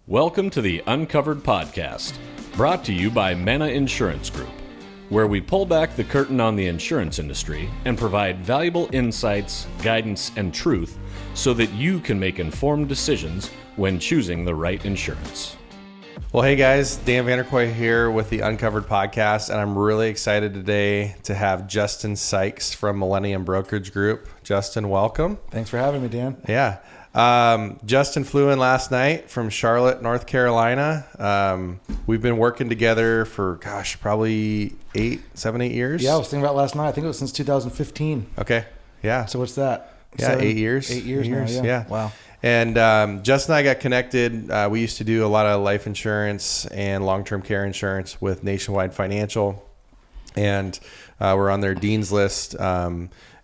Welcome to the Uncovered Podcast, brought to you by Manna Insurance Group, where we pull back the curtain on the insurance industry and provide valuable insights, guidance, and truth so that you can make informed decisions when choosing the right insurance. Well, hey guys, Dan Vander here with the Uncovered Podcast, and I'm really excited today to have Justin Sykes from Millennium Brokerage Group. Justin, welcome. Thanks for having me, Dan. Yeah. Justin flew in last night from Charlotte, North Carolina. We've been working together for, probably 7, 8 years. Yeah, I was thinking about last night. I think it was since 2015. Okay. Yeah. So what's that? Yeah, 8 years. 8 years now, yeah. Wow. And Justin and I got connected. We used to do a lot of life insurance and long-term care insurance with Nationwide Financial. And we're on their Dean's list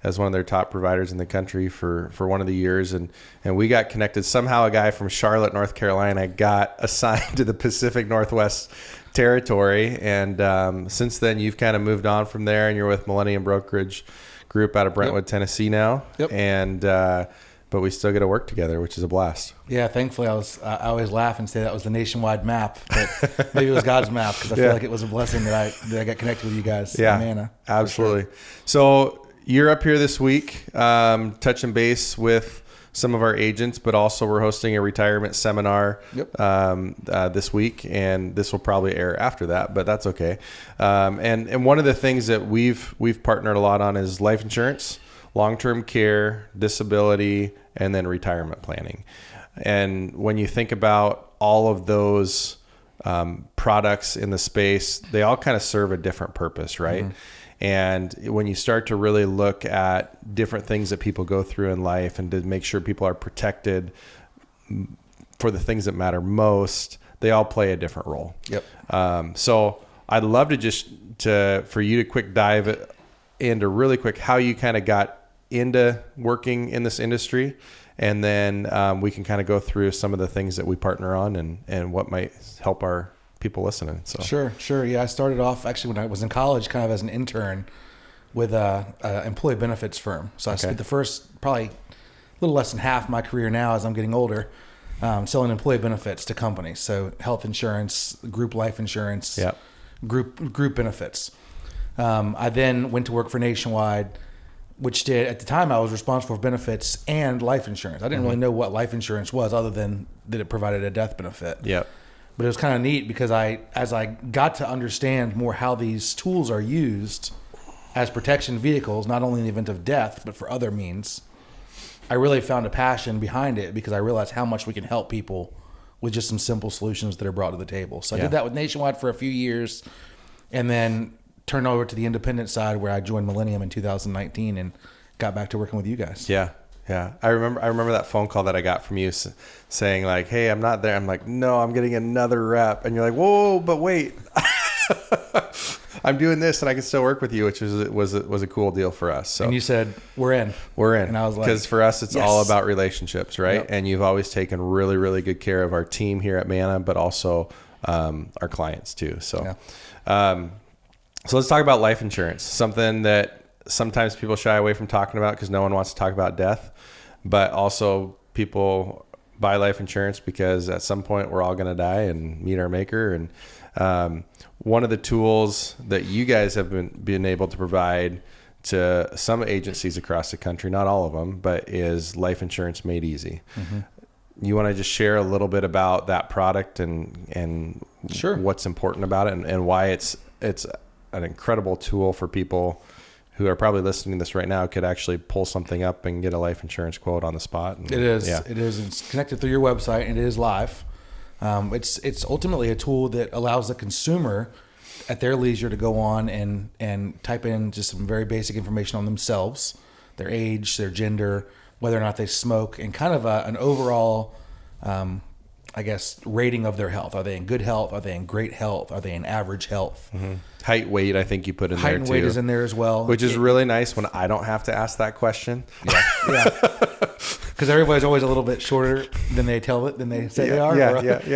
as one of their top providers in the country for one of the years. And we got connected. Somehow a guy from Charlotte, North Carolina got assigned to the Pacific Northwest territory. And since then, you've kind of moved on from there, and you're with Millennium Brokerage Group out of Brentwood, Tennessee now. Yep. And but we still get to work together, which is a blast. Yeah, thankfully, I always laugh and say that was the nationwide map, but maybe it was God's map, because I feel like it was a blessing that I got connected with you guys. Yeah, in Manna, absolutely. Sure. So you're up here this week, touching base with some of our agents, but also we're hosting a retirement seminar this week, and this will probably air after that, but that's okay. And one of the things that we've partnered a lot on is life insurance, long-term care, disability, and then retirement planning. And when you think about all of those products in the space, they all kind of serve a different purpose, right? Mm-hmm. And when you start to really look at different things that people go through in life and to make sure people are protected for the things that matter most, they all play a different role. Yep. So I'd love for you to quick dive into really quick how you kind of got into working in this industry. And then we can kind of go through some of the things that we partner on and what might help our people listening. So Sure. Yeah, I started off actually when I was in college, kind of as an intern with a employee benefits firm. So I spent the first probably a little less than half my career now, as I'm getting older, selling employee benefits to companies. So health insurance, group life insurance, group benefits. I then went to work for Nationwide, which did, at the time, I was responsible for benefits and life insurance. I didn't really know what life insurance was, other than that it provided a death benefit. Yep. But it was kind of neat because as I got to understand more how these tools are used as protection vehicles, not only in the event of death, but for other means, I really found a passion behind it, because I realized how much we can help people with just some simple solutions that are brought to the table. So I did that with Nationwide for a few years, and then turned over to the independent side, where I joined Millennium in 2019 and got back to working with you guys. Yeah. I remember that phone call that I got from you saying like, "Hey, I'm not there." I'm like, "No, I'm getting another rep." And you're like, "Whoa, but wait, I'm doing this and I can still work with you," which was a cool deal for us. So, and you said, we're in. And I was like, because for us, it's all about relationships, right? Yep. And you've always taken really, really good care of our team here at Manna, but also our clients too. So, so let's talk about life insurance, something that sometimes people shy away from talking about because no one wants to talk about death, but also people buy life insurance because at some point we're all going to die and meet our maker. And one of the tools that you guys have been able to provide to some agencies across the country, not all of them, but is life insurance made easy. Mm-hmm. You want to just share a little bit about that product and Sure. what's important about it and why it's an incredible tool for people who are probably listening to this right now, could actually pull something up and get a life insurance quote on the spot. And, It is. It's connected through your website, and it is live. It's ultimately a tool that allows the consumer at their leisure to go on and type in just some very basic information on themselves, their age, their gender, whether or not they smoke, and kind of an overall, rating of their health. Are they in good health? Are they in great health? Are they in average health? Mm-hmm. Height, weight, I think you put in Height there and too. weight is in there as well. Which is really nice when I don't have to ask that question. Yeah. Because everybody's always a little bit shorter than they say they are,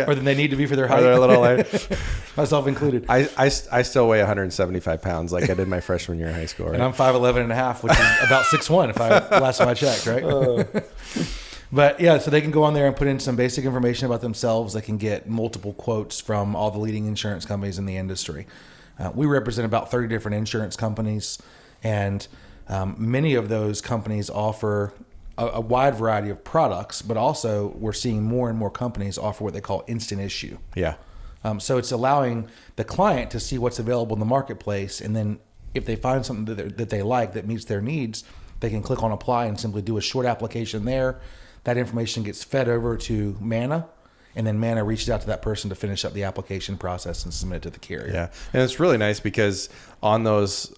or than they need to be for their height. Or they're a little light. Myself included. I still weigh 175 pounds like I did my freshman year in high school. Right? And I'm 5'11 and a half, which is about 6'1" if last time I checked, right? But yeah, so they can go on there and put in some basic information about themselves. They can get multiple quotes from all the leading insurance companies in the industry. We represent about 30 different insurance companies, and many of those companies offer a wide variety of products, but also we're seeing more and more companies offer what they call instant issue. Yeah. So it's allowing the client to see what's available in the marketplace, and then if they find something that they like that meets their needs, they can click on apply and simply do a short application there. That information gets fed over to Manna, and then Manna reaches out to that person to finish up the application process and submit it to the carrier. Yeah, and it's really nice because on those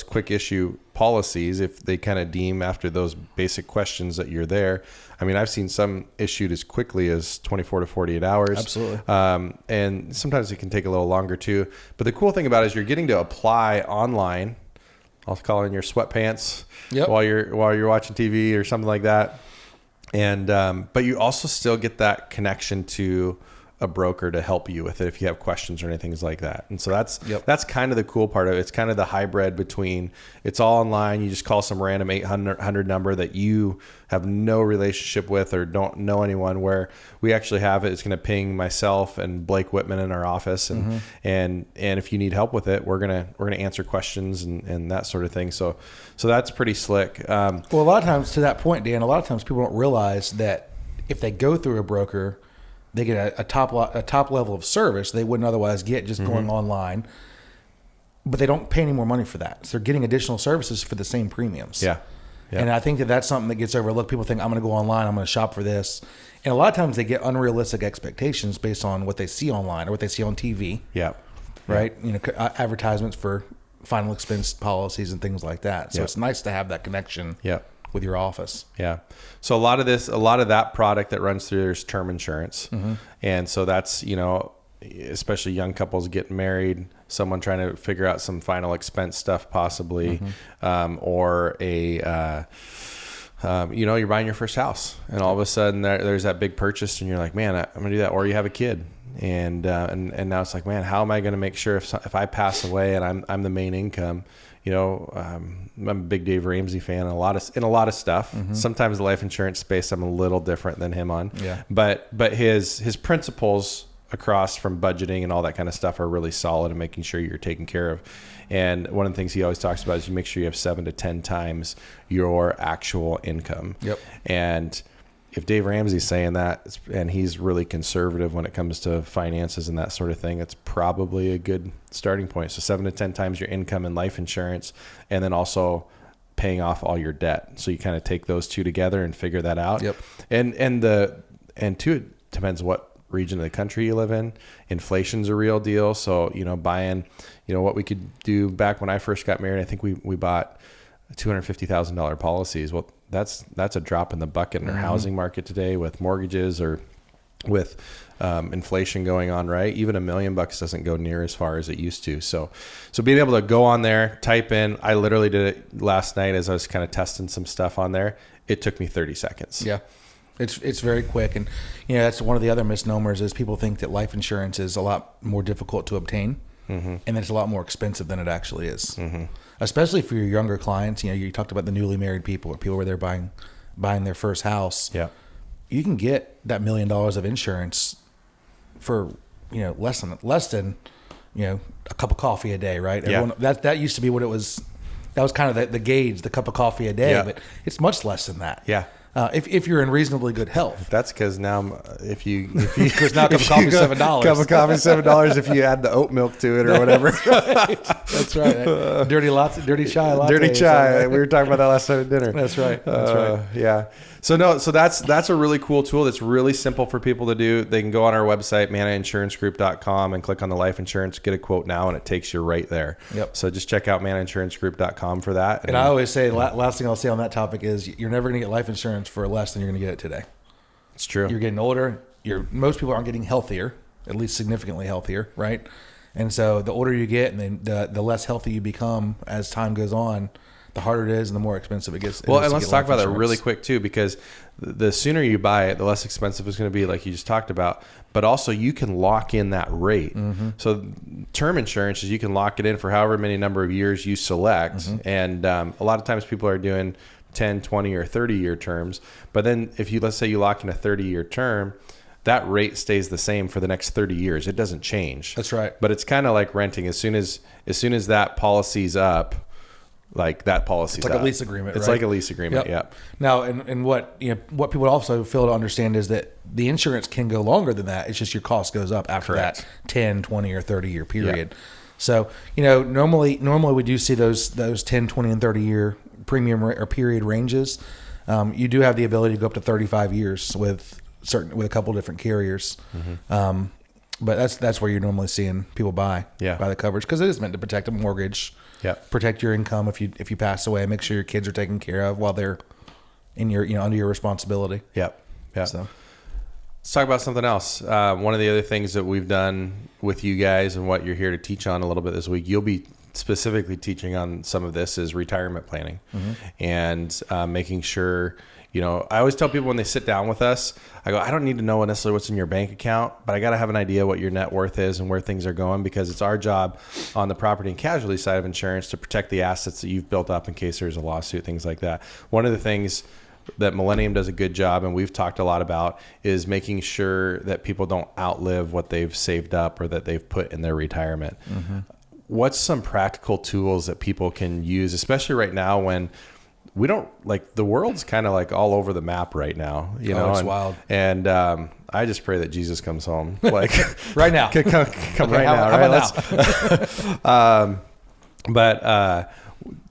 quick issue policies, if they kind of deem after those basic questions that you're there, I mean, I've seen some issued as quickly as 24 to 48 hours. Absolutely. And sometimes it can take a little longer too. But the cool thing about it is you're getting to apply online. I'll call it in your sweatpants while you're watching TV or something like that. And but you also still get that connection to a broker to help you with it if you have questions or anything like that. And so that's kind of the cool part of it. It's kind of the hybrid between it's all online. You just call some random 800 number that you have no relationship with or don't know anyone, where we actually have it. It's going to ping myself and Blake Whitman in our office. And, and if you need help with it, we're going to answer questions and that sort of thing. So that's pretty slick. Well, a lot of times, to that point, Dan, a lot of times people don't realize that if they go through a broker, they get a top level of service they wouldn't otherwise get just going online, but they don't pay any more money for that. So they're getting additional services for the same premiums. Yeah. And I think that's something that gets overlooked. People think, I'm going to go online, I'm going to shop for this. And a lot of times they get unrealistic expectations based on what they see online or what they see on TV. Yeah. Right. You know, advertisements for final expense policies and things like that. So it's nice to have that connection. Yeah. With your office. Yeah. So a lot of that product that runs through there's term insurance. And so that's, you know, especially young couples getting married, someone trying to figure out some final expense stuff possibly, or you're buying your first house and all of a sudden there's that big purchase and you're like, man, I'm gonna do that. Or you have a kid and now it's like, man, how am I going to make sure if I pass away and I'm the main income? You know, I'm a big Dave Ramsey fan in a lot of stuff. Sometimes the life insurance space I'm a little different than him on. Yeah. But his principles across from budgeting and all that kind of stuff are really solid and making sure you're taken care of. And one of the things he always talks about is you make sure you have 7 to 10 times your actual income. Yep. And if Dave Ramsey's saying that, and he's really conservative when it comes to finances and that sort of thing, it's probably a good starting point. So 7 to 10 times your income in life insurance, and then also paying off all your debt. So you kind of take those two together and figure that out. Yep. And two, it depends what region of the country you live in. Inflation's a real deal. So, you know, buying, you know, what we could do back when I first got married, I think we bought $250,000 policies. Well, that's a drop in the bucket in our housing market today with mortgages or with inflation going on, right? Even $1 million doesn't go near as far as it used to. So being able to go on there, type in, I literally did it last night as I was kind of testing some stuff on there. It took me 30 seconds. Yeah. It's very quick. And, you know, that's one of the other misnomers is people think that life insurance is a lot more difficult to obtain. And it's a lot more expensive than it actually is. Especially for your younger clients. You know, you talked about the newly married people or people where they're buying their first house. Yeah. You can get that $1 million of insurance for, you know, less than, you know, a cup of coffee a day, right? Everyone, that used to be what it was. That was kind of the gauge, the cup of coffee a day, but it's much less than that. Yeah. If you're in reasonably good health. That's because now if you because now a cup of coffee is $7. Cup of coffee is $7 if you add the oat milk to it or whatever. That's right. Dirty chai latte. Dirty chai. We were talking about that last night at dinner. That's right. That's right. Yeah. So that's a really cool tool that's really simple for people to do. They can go on our website, mannainsurancegroup.com, and click on the life insurance, get a quote now, and it takes you right there. Yep. So just check out mannainsurancegroup.com for that. And I always say, last thing I'll say on that topic is you're never going to get life insurance for less than you're going to get it today. It's true. You're getting older. Most people aren't getting healthier, at least significantly healthier, right? And so the older you get and the less healthy you become as time goes on, the harder it is and the more expensive it gets. Well, and let's talk about that really quick too, because the sooner you buy it, the less expensive it's going to be, like you just talked about. But also you can lock in that rate. So term insurance is you can lock it in for however many number of years you select. And a lot of times people are doing 10, 20, or 30-year terms. But then if let's say you lock in a 30-year term, that rate stays the same for the next 30 years. It doesn't change. That's right. But it's kind of like renting. As soon as that policy's up, like that policy's it's like up. a lease agreement. It's right? like a lease agreement. Yep. Yeah. Now, and what people also fail to understand is that the insurance can go longer than that. It's just your cost goes up after that 10, 20, or 30-year period. Yeah. So, normally we do see those 10, 20, and 30-year premium or period ranges. You do have the ability to go up to 35 years with a couple different carriers. Mm-hmm. But that's where you're normally seeing people buy the coverage, because it is meant to protect a mortgage, protect your income if you pass away, make sure your kids are taken care of while they're in your under your responsibility. Yep. Yeah. So let's talk about something else. One of the other things that we've done with you guys and what you're here to teach on a little bit this week, you'll be specifically teaching on some of this, is retirement planning. Mm-hmm. And making sure, I always tell people when they sit down with us, I go, I don't need to know necessarily what's in your bank account, but I got to have an idea what your net worth is and where things are going, because it's our job on the property and casualty side of insurance to protect the assets that you've built up in case there's a lawsuit, things like that. One of the things that Millennium does a good job, and we've talked a lot about, is making sure that people don't outlive what they've saved up or that they've put in their retirement. Mm-hmm. What's some practical tools that people can use, especially right now when we don't, like, the world's kind of like all over the map right now, it's wild. And I just pray that Jesus comes home, like right now. come okay, right now, right? Now? But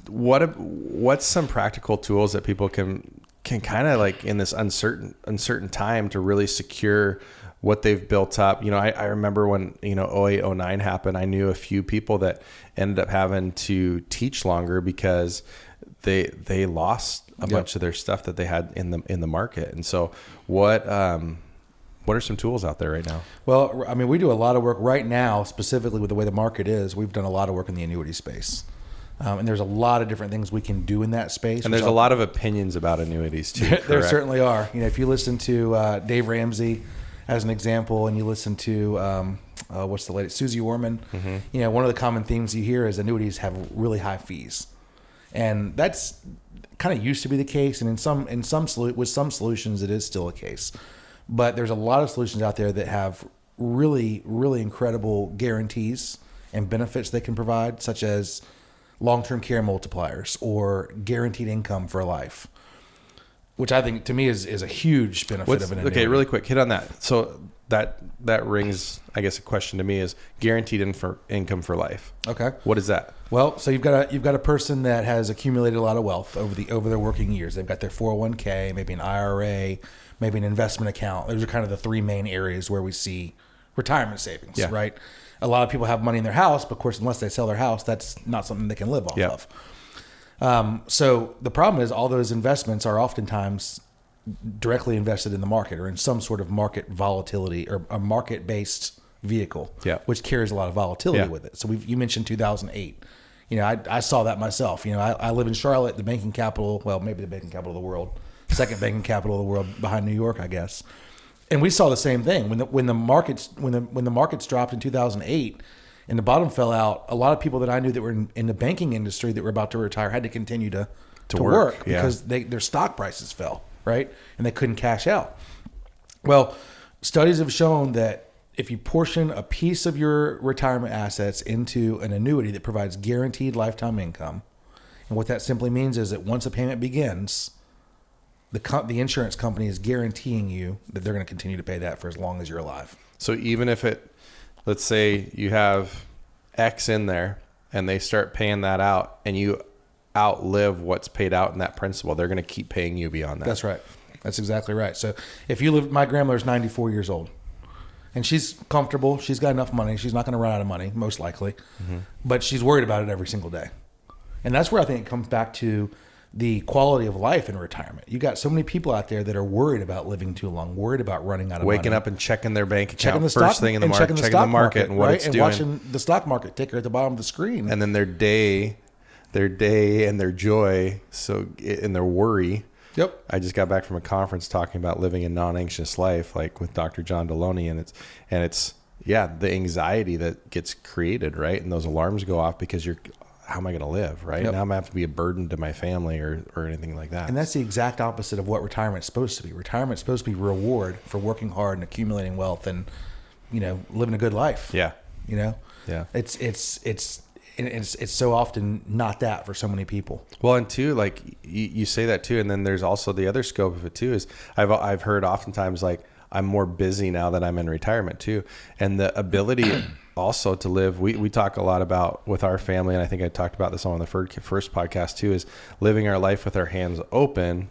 what's some practical tools that people can kind of, like, in this uncertain time, to really secure what they've built up? I remember when 08, 09 happened, I knew a few people that ended up having to teach longer because they lost a bunch of their stuff that they had in the market. And so what are some tools out there right now? Well, I mean, we do a lot of work right now, specifically with the way the market is. We've done a lot of work in the annuity space. And there's a lot of different things we can do in that space. And there's a lot of opinions about annuites too. There certainly are. If you listen to Dave Ramsey as an example, and you listen to what's the latest, Susie Orman, mm-hmm. One of the common themes you hear is annuities have really high fees, and that's kind of used to be the case. And with some solutions, it is still a case. But there's a lot of solutions out there that have really, really incredible guarantees and benefits they can provide, such as long-term care multipliers or guaranteed income for life, which I think to me is a huge benefit of an annuity. Okay, really quick, hit on that. So that rings, I guess, a question to me is guaranteed income for life. Okay. What is that? Well, so you've got a person that has accumulated a lot of wealth over their working years. They've got their 401k, maybe an IRA, maybe an investment account. Those are kind of the three main areas where we see retirement savings, right? A lot of people have money in their house, but of course, unless they sell their house, that's not something they can live off of. So the problem is all those investments are oftentimes directly invested in the market or in some sort of market volatility or a market-based vehicle, which carries a lot of volatility with it. So you mentioned 2008. I saw that myself. I live in Charlotte, the banking capital, well, maybe the banking capital of the world, second banking capital of the world behind New York, I guess. And we saw the same thing when the markets dropped in 2008 and the bottom fell out. A lot of people that I knew that were in the banking industry that were about to retire had to continue to work because their stock prices fell, right? And they couldn't cash out. Well, studies have shown that if you portion a piece of your retirement assets into an annuity that provides guaranteed lifetime income, and what that simply means is that once a payment begins, the insurance company is guaranteeing you that they're going to continue to pay that for as long as you're alive. So even if let's say you have X in there and they start paying that out and you outlive what's paid out in that principal, they're going to keep paying you beyond that. That's right. That's exactly right. So if my grandmother's 94 years old and she's comfortable, she's got enough money, she's not going to run out of money, most likely, but she's worried about it every single day. And that's where I think it comes back to the quality of life in retirement. You got so many people out there that are worried about living too long, worried about running out of waking money. up and checking their bank account first thing in the market, checking the market and what it's doing, watching the stock market ticker at the bottom of the screen, and then their day and their joy. So in their worry. Yep. I just got back from a conference talking about living a non-anxious life, like with Dr. John Deloney, and it's the anxiety that gets created, right? And those alarms go off because you're how am I going to live? Right. Now I'm going to have to be a burden to my family or anything like that. And that's the exact opposite of what retirement's supposed to be. Retirement's supposed to be reward for working hard and accumulating wealth and, living a good life. Yeah. Yeah. It's so often not that for so many people. Well, and too, like you say that too. And then there's also the other scope of it too, is I've heard oftentimes like, I'm more busy now that I'm in retirement too. And the ability also to live, we talk a lot about with our family. And I think I talked about this on the first podcast too, is living our life with our hands open,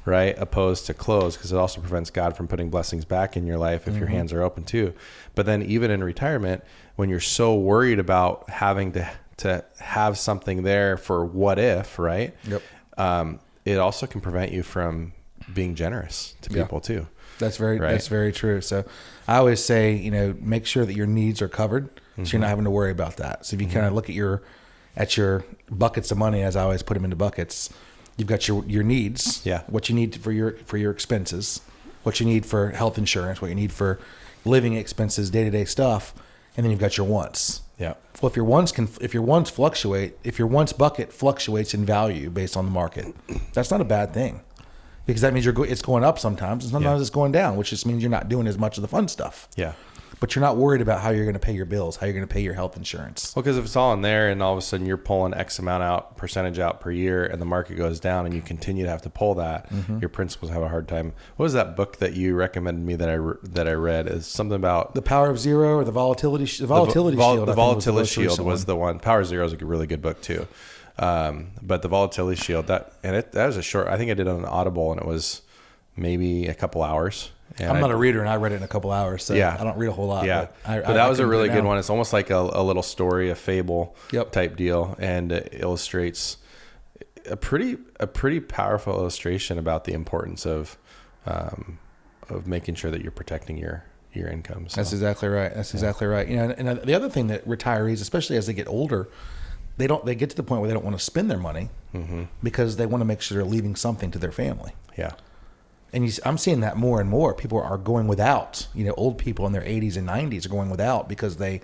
right? Opposed to closed, because it also prevents God from putting blessings back in your life if your hands are open too. But then even in retirement, when you're so worried about having to have something there for what if, right? Yep. It also can prevent you from being generous to people too. That's very true. So I always say, make sure that your needs are covered, so you're not having to worry about that. So if you kind of look at your buckets of money, as I always put them into buckets, you've got your needs, what you need for your expenses, what you need for health insurance, what you need for living expenses, day-to-day stuff, and then you've got your wants. Yeah. Well, if your wants bucket fluctuates in value based on the market, that's not a bad thing. Because that means it's going up sometimes, and sometimes it's going down, which just means you're not doing as much of the fun stuff. Yeah. But you're not worried about how you're going to pay your bills, how you're going to pay your health insurance. Well, because if it's all in there and all of a sudden you're pulling X percentage out per year and the market goes down and you continue to have to pull that, your principals have a hard time. What was that book that you recommended me that I read? Is something about The Power of Zero or the Volatility Shield? The Volatility Shield was the one. Power of Zero is a really good book too. But the Volatility Shield, that was a short, I think I did it on Audible, and it was maybe a couple hours. And I'm not a reader, and I read it in a couple hours, so I don't read a whole lot. Yeah, but that was a really good one. It's almost like a little story, a fable type deal, and it illustrates a pretty powerful illustration about the importance of making sure that you're protecting your income. So. That's exactly right. Exactly right. And the other thing that retirees, especially as they get older, they get to the point where they don't want to spend their money because they want to make sure they're leaving something to their family. Yeah. And I'm seeing that more and more. People are going without. Old people in their 80s and 90s are going without because they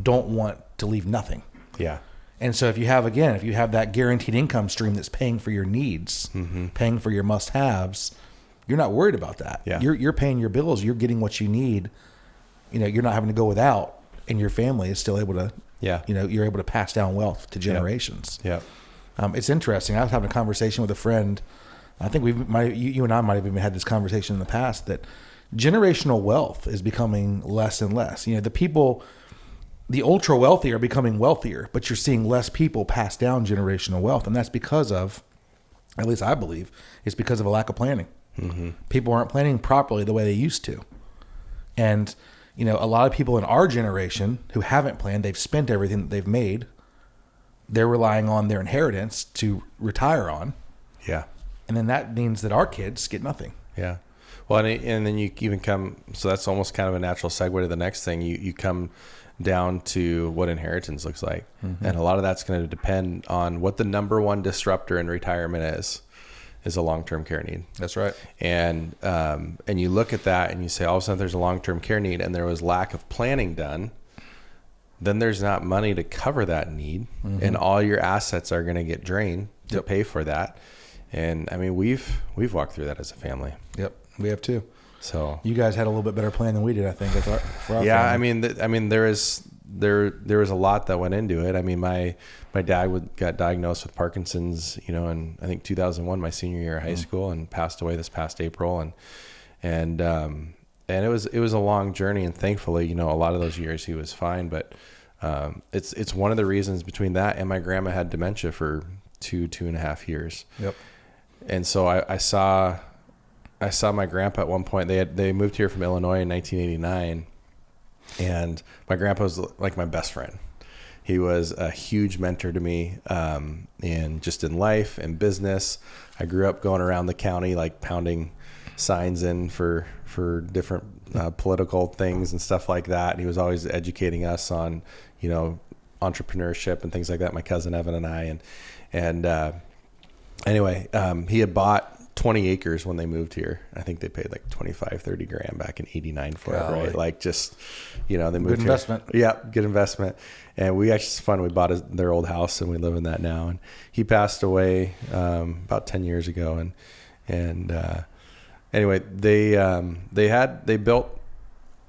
don't want to leave nothing. Yeah. And so if you have that guaranteed income stream that's paying for your needs, paying for your must-haves, you're not worried about that. Yeah. You're paying your bills. You're getting what you need. You're not having to go without, and your family is still able to. Yeah. You're able to pass down wealth to generations. Yeah. It's interesting. I was having a conversation with a friend. I think you and I might have even had this conversation in the past, that generational wealth is becoming less and less. The ultra wealthy are becoming wealthier, but you're seeing less people pass down generational wealth. And that's because of, at least I believe, it's because of a lack of planning. People aren't planning properly the way they used to. And, a lot of people in our generation who haven't planned, they've spent everything that they've made. They're relying on their inheritance to retire on. Yeah. And then that means that our kids get nothing. Yeah. Well, and then you even come, so that's almost kind of a natural segue to the next thing. You come down to what inheritance looks like. And a lot of that's going to depend on what the number one disruptor in retirement is a long-term care need. That's right. And you look at that and you say, all of a sudden there's a long-term care need and there was lack of planning done. Then there's not money to cover that need. And all your assets are going to get drained to pay for that. And I mean, we've walked through that as a family. Yep, we have too. So you guys had a little bit better plan than we did, I think. For our family. I mean, there was a lot that went into it. I mean, my dad got diagnosed with Parkinson's, in I think 2001, my senior year of high school, and passed away this past April. And it was a long journey, and thankfully, a lot of those years he was fine. But it's one of the reasons between that and my grandma had dementia for 2.5 years. Yep. And so I saw my grandpa at one point. They moved here from Illinois in 1989, and my grandpa was like my best friend. He was a huge mentor to me, in life and business. I grew up going around the county, like pounding signs in for different political things and stuff like that. And he was always educating us on, entrepreneurship and things like that. My cousin Evan and I, anyway, he had bought 20 acres when they moved here. I think they paid like 25, 30 grand back in 89 for it, right? Like just, they moved good investment. Here. Yeah, good investment. And it's fun. We bought their old house and we live in that now. And he passed away about 10 years ago. And anyway, they built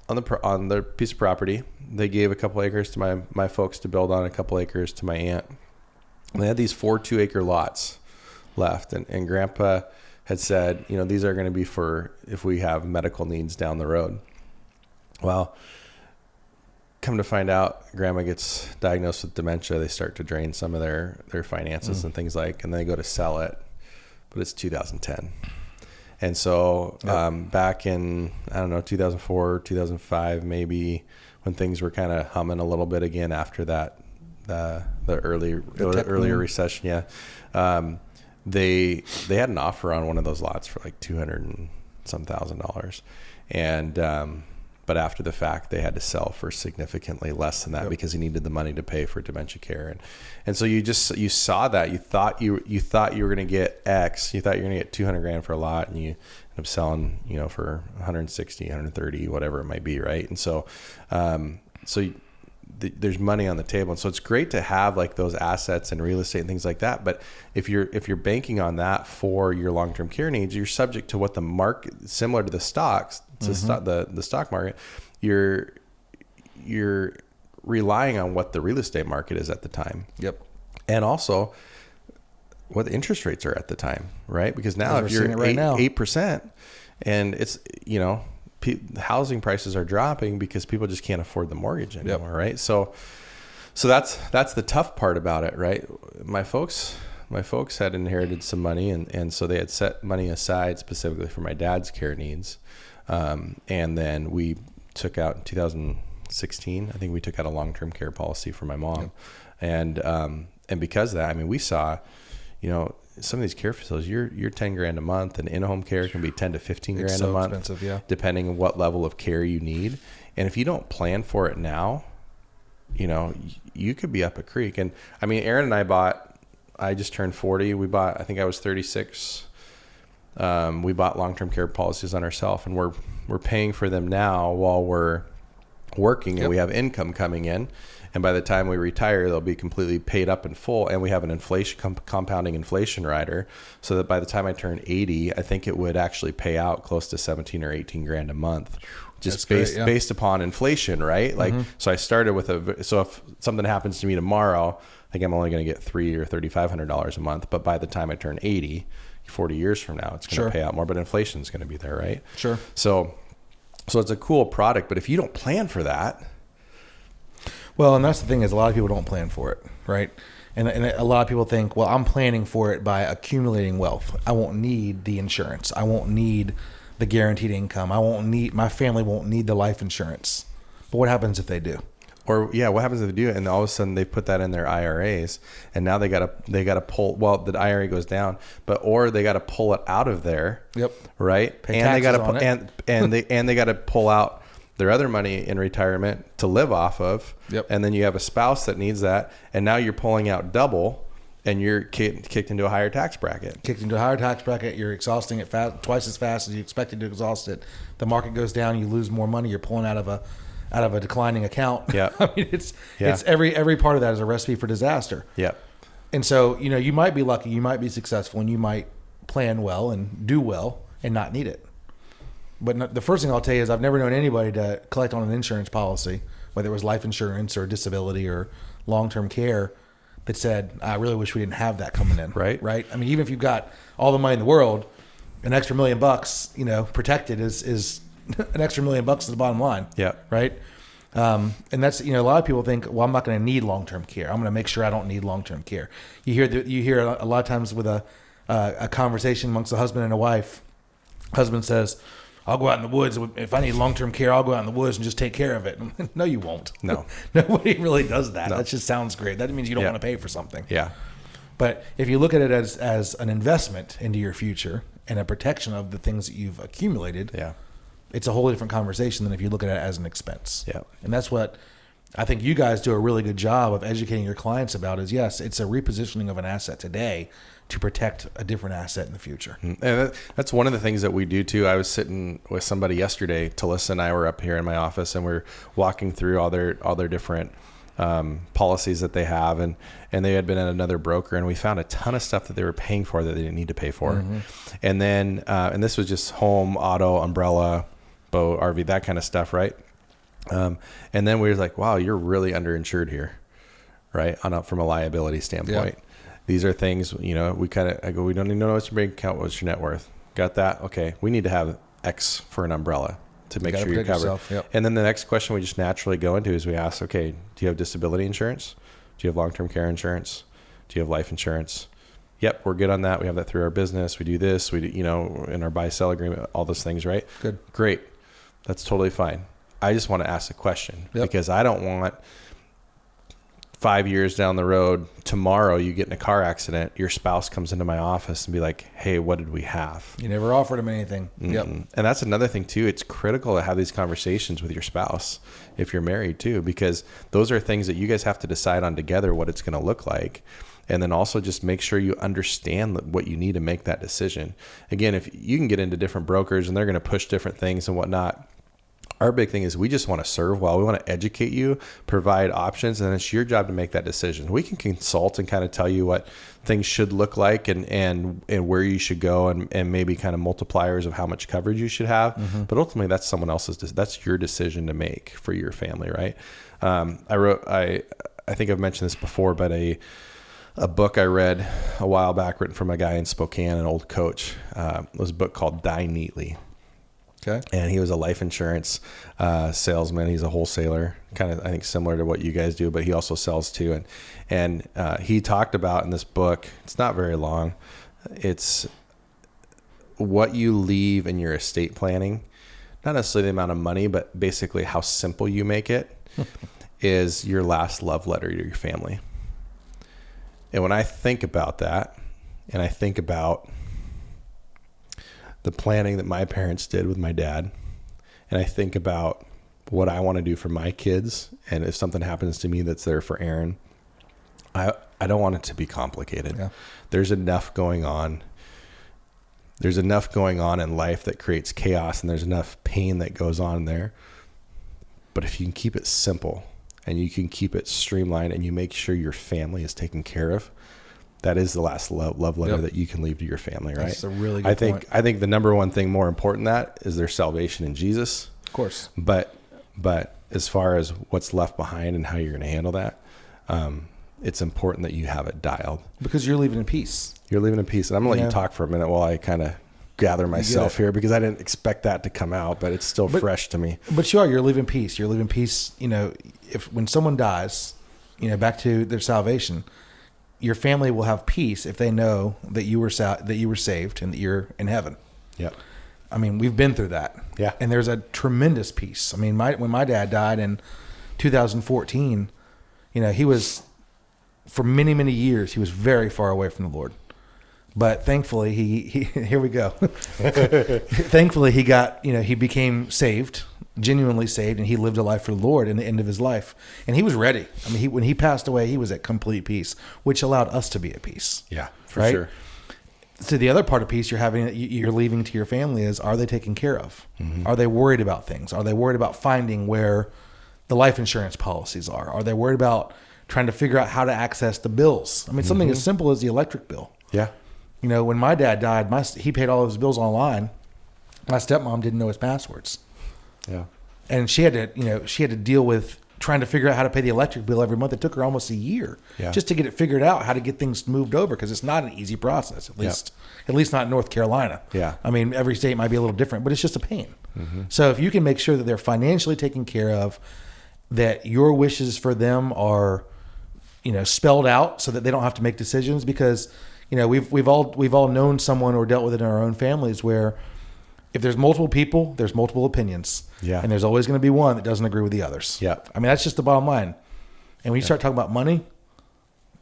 on their piece of property. They gave a couple acres to my folks to build on, a couple acres to my aunt. And they had these 4 2-acre lots left. And Grandpa had said, these are going to be for if we have medical needs down the road. Well, come to find out, Grandma gets diagnosed with dementia. They start to drain some of their finances and things and they go to sell it, but it's 2010. And so back in, 2004, 2005, maybe when things were kind of humming a little bit again after that, the earlier recession. Yeah. They had an offer on one of those lots for like $200,000 and some $1,000. And, but after the fact, they had to sell for significantly less than that because he needed the money to pay for dementia care. And so you saw that, you thought you were going to get X, you thought you were going to get $200,000 for a lot, and you end up selling, for 160, 130, whatever it might be. Right. And so, there's money on the table. And so it's great to have like those assets and real estate and things like that. But if you're banking on that for your long-term care needs, you're subject to what the market, similar to the stocks, the stock market, you're relying on what the real estate market is at the time. Yep. And also what the interest rates are at the time, right? Because now if you're 8% and it's, housing prices are dropping because people just can't afford the mortgage anymore, right? So that's the tough part about it, right? My folks had inherited some money, and so they had set money aside specifically for my dad's care needs, and then we took out in 2016. I think we took out a long-term care policy for my mom, and because of that, we saw, some of these care facilities, you're $10,000 a month, and in-home care can be $10,000 to $15,000 a month, expensive, yeah, depending on what level of care you need. And if you don't plan for it now, you could be up a creek. And Aaron and I just turned 40. I think I was 36. We bought long-term care policies on ourselves, and we're paying for them now while we're working and we have income coming in. And by the time we retire, they'll be completely paid up in full. And we have an compounding inflation rider, so that by the time I turn 80, I think it would actually pay out close to 17 or 18 grand a month, just based upon inflation, right? Like, so I started with so if something happens to me tomorrow, I think I'm only going to get $300 or $3,500 a month. But by the time I turn 80, 40 years from now, it's going to pay out more. But inflation is going to be there, right? Sure. So it's a cool product. But if you don't plan for that. Well, and that's the thing, is a lot of people don't plan for it, right? And a lot of people think, well, I'm planning for it by accumulating wealth. I won't need the insurance. I won't need the guaranteed income. My family won't need the life insurance. But what happens if they do? Or what happens if they do it and all of a sudden they put that in their IRAs, and now they got to pull, well, the IRA goes down, or they got to pull it out of there. Yep. Right? Pay and they got to and they got to pull out their other money in retirement to live off of. Yep. And then you have a spouse that needs that, and now you're pulling out double, and you're kicked into a higher tax bracket. You're exhausting it twice as fast as you expected to exhaust it. The market goes down, you lose more money. You're pulling out of a declining account. Yeah. It's every part of that is a recipe for disaster. Yeah. And so, you might be lucky, you might be successful, and you might plan well and do well and not need it. But the first thing I'll tell you is I've never known anybody to collect on an insurance policy, whether it was life insurance or disability or long-term care, that said, I really wish we didn't have that coming in. Right. Even if you've got all the money in the world, an extra $1 million, protected is an extra $1 million to the bottom line. Yeah. Right. And that's, a lot of people think, well, I'm not going to need long-term care. I'm going to make sure I don't need long-term care. You hear a lot of times with a conversation amongst a husband and a wife, husband says, I'll go out in the woods. If I need long-term care, I'll go out in the woods and just take care of it. No, you won't. No. Nobody really does that. No. That just sounds great. That means you don't want to pay for something. Yeah. But if you look at it as an investment into your future and a protection of the things that you've accumulated, it's a whole different conversation than if you look at it as an expense. Yeah. And that's what I think you guys do a really good job of educating your clients about is, yes, it's a repositioning of an asset today to protect a different asset in the future. And that's one of the things that we do too. I was sitting with somebody yesterday. Talissa and I were up here in my office, and we're walking through all their different policies that they have, and they had been at another broker, and we found a ton of stuff that they were paying for that they didn't need to pay for. And then and this was just home, auto, umbrella, boat, RV, that kind of stuff, right? And then we were like, wow, you're really underinsured here, right? From a liability standpoint. Yeah. These are things, we go, we don't even know what's your bank account, what's your net worth. Got that? Okay. We need to have X for an umbrella to make sure you're covered. Yep. And then the next question we just naturally go into is we ask, okay, do you have disability insurance? Do you have long-term care insurance? Do you have life insurance? Yep, we're good on that. We have that through our business. We do this. We do, in our buy-sell agreement, all those things, right? Good. Great. That's totally fine. I just want to ask a question because I don't want 5 years down the road, tomorrow you get in a car accident, your spouse comes into my office and be like, hey, what did we have? You never offered him anything. Yep. And that's another thing too. It's critical to have these conversations with your spouse if you're married too, because those are things that you guys have to decide on together what it's going to look like. And then also just make sure you understand what you need to make that decision. Again, if you can get into different brokers and they're going to push different things and whatnot, our big thing is we just want to serve well. We want to educate you, provide options, and it's your job to make that decision. We can consult and kind of tell you what things should look like and where you should go and maybe kind of multipliers of how much coverage you should have. But ultimately, that's someone else's. That's your decision to make for your family, right? I think I've mentioned this before, but a book I read a while back written from a guy in Spokane, an old coach. It was a book called Die Neatly. Okay. And he was a life insurance salesman. He's a wholesaler, kind of, I think, similar to what you guys do, but he also sells too. And he talked about in this book, it's not very long, it's what you leave in your estate planning, not necessarily the amount of money, but basically how simple you make it is your last love letter to your family. And when I think about that, and I think about the planning that my parents did with my dad, and I think about what I want to do for my kids, and if something happens to me that's there for Aaron, I don't want it to be complicated. Yeah. There's enough going on. There's enough going on in life that creates chaos, and there's enough pain that goes on there. But if you can keep it simple and you can keep it streamlined and you make sure your family is taken care of, that is the last love letter that you can leave to your family, right? That's a really good point. I think the number one thing more important than that is their salvation in Jesus. Of course. But as far as what's left behind and how you're going to handle that, it's important that you have it dialed. Because you're leaving in peace. You're leaving in peace. And I'm going to let you talk for a minute while I kind of gather myself here, because I didn't expect that to come out, but it's still fresh to me. But you're leaving peace. You're leaving peace. When someone dies, back to their salvation, your family will have peace if they know that you were saved and that you're in heaven. Yep. I mean, we've been through that. Yeah. And there's a tremendous peace. I mean, when my dad died in 2014, he was, for many, many years, he was very far away from the Lord. But thankfully, he here we go. Thankfully, he got, he became saved, genuinely saved, and he lived a life for the Lord in the end of his life. And he was ready. I mean, when he passed away, he was at complete peace, which allowed us to be at peace. Yeah, for sure. So the other part of peace you're leaving to your family is, are they taken care of? Mm-hmm. Are they worried about things? Are they worried about finding where the life insurance policies are? Are they worried about trying to figure out how to access the bills? I mean, something as simple as the electric bill. Yeah. When my dad died, he paid all of his bills online. My stepmom didn't know his passwords. Yeah. And she had to deal with trying to figure out how to pay the electric bill every month. It took her almost a year just to get it figured out, how to get things moved over, because it's not an easy process, at least not in North Carolina. Yeah. I mean, every state might be a little different, but it's just a pain. Mm-hmm. So if you can make sure that they're financially taken care of, that your wishes for them are, spelled out so that they don't have to make decisions, because we've all known someone or dealt with it in our own families where if there's multiple people, there's multiple opinions. Yeah. And there's always going to be one that doesn't agree with the others. Yeah. I mean, that's just the bottom line. And when you start talking about money,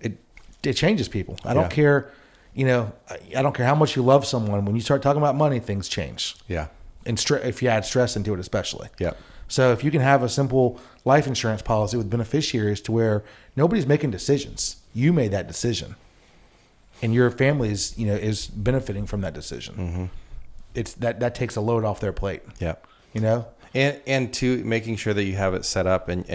it changes people. I don't care, I don't care how much you love someone. When you start talking about money, things change. Yeah. And if you add stress into it, especially. Yeah. So if you can have a simple life insurance policy with beneficiaries to where nobody's making decisions, you made that decision. and your family's, is benefiting from that decision. It's that takes a load off their plate. Yeah. And to making sure that you have it set up and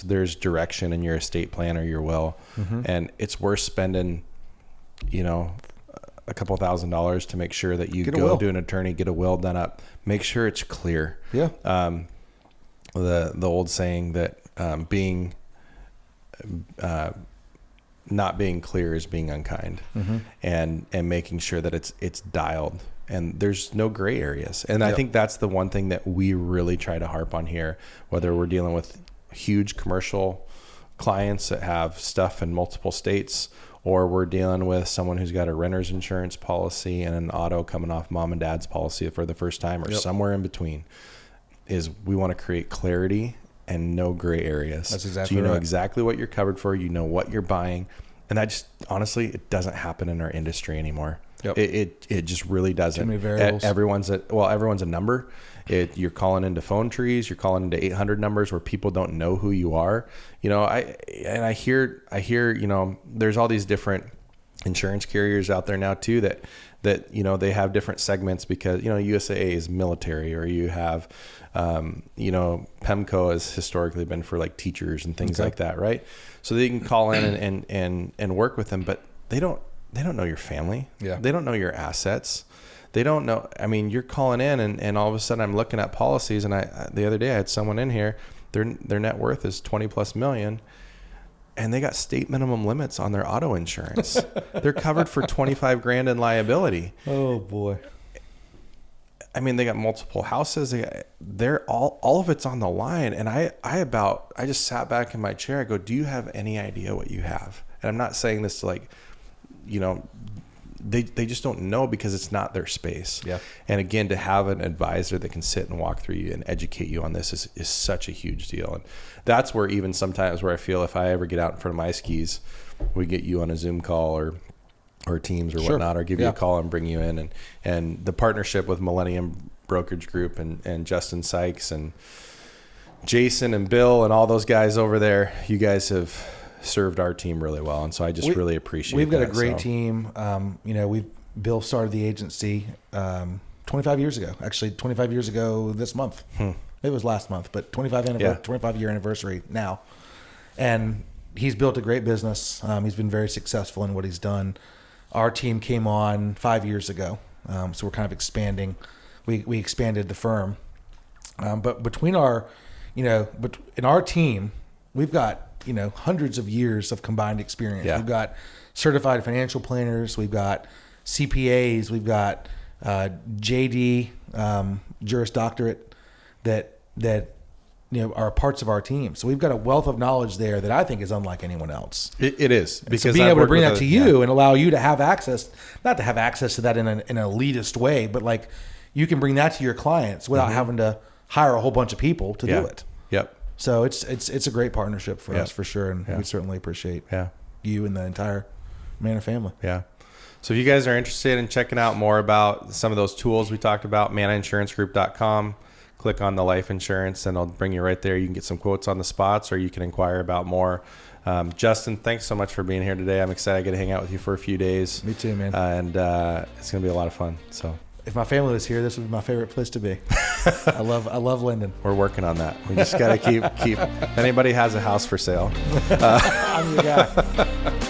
there's direction in your estate plan or your will, and it's worth spending, a couple $1,000s to make sure that you go to an attorney, get a will done up, make sure it's clear. Yeah. The old saying that not being clear is being unkind, and making sure that it's dialed. And there's no gray areas. And I think that's the one thing that we really try to harp on here, whether we're dealing with huge commercial clients that have stuff in multiple states, or we're dealing with someone who's got a renter's insurance policy and an auto coming off mom and dad's policy for the first time, or somewhere in between, is we want to create clarity and no gray areas. That's exactly so you know right. exactly what you're covered for, you know what you're buying. And that just, honestly, it doesn't happen in our industry anymore. Yep. It just really doesn't. Too many variables. Everyone's a number. You're calling into phone trees. You're calling into 800 numbers where people don't know who you are. I hear. There's all these different insurance carriers out there now too that they have different segments because USAA is military, or you have PEMCO has historically been for like teachers and things like that, right? So they can call in and work with them, but they don't know your family. Yeah. They don't know your assets. They don't know. I mean, you're calling in and all of a sudden I'm looking at policies, and the other day I had someone in here, their net worth is 20 plus million, and they got state minimum limits on their auto insurance. They're covered for 25 grand in liability. Oh boy. I mean, they got multiple houses. They're all of it's on the line. And I just sat back in my chair. I go, do you have any idea what you have? And I'm not saying this to like, they just don't know because it's not their space. Yeah. And again, to have an advisor that can sit and walk through you and educate you on this is such a huge deal. And that's where even sometimes where I feel if I ever get out in front of my skis, we get you on a Zoom call or Teams or whatnot, or give you a call and bring you in. And the partnership with Millennium Brokerage Group and Justin Sykes and Jason and Bill and all those guys over there, you guys have served our team really well. And so I just really appreciate We've got that. a great team. Bill started the agency 25 years ago, actually 25 years ago this month. It was last month, but 25-year anniversary now. And he's built a great business. He's been very successful in what he's done. Our team came on 5 years ago, so we're kind of expanding. We expanded the firm, but between our, in our team, we've got hundreds of years of combined experience. Yeah. We've got certified financial planners, we've got CPAs, we've got JD, Juris Doctorate that are parts of our team. So we've got a wealth of knowledge there that I think is unlike anyone else. It is, because so being able to bring that to you and allow you to have access, not to have access to that in an elitist way, but like you can bring that to your clients without having to hire a whole bunch of people to do it. Yep. So it's a great partnership for us for sure. And we certainly appreciate you and the entire Manna family. Yeah. So if you guys are interested in checking out more about some of those tools we talked about, mannainsurancegroup.com. Click on the life insurance and it'll bring you right there. You can get some quotes on the spots, or you can inquire about more. Justin, thanks so much for being here today. I'm excited I get to hang out with you for a few days. Me too, man. And it's going to be a lot of fun. So if my family was here, this would be my favorite place to be. I love Lynden. We're working on that. We just got to keep. If anybody has a house for sale, I'm your guy.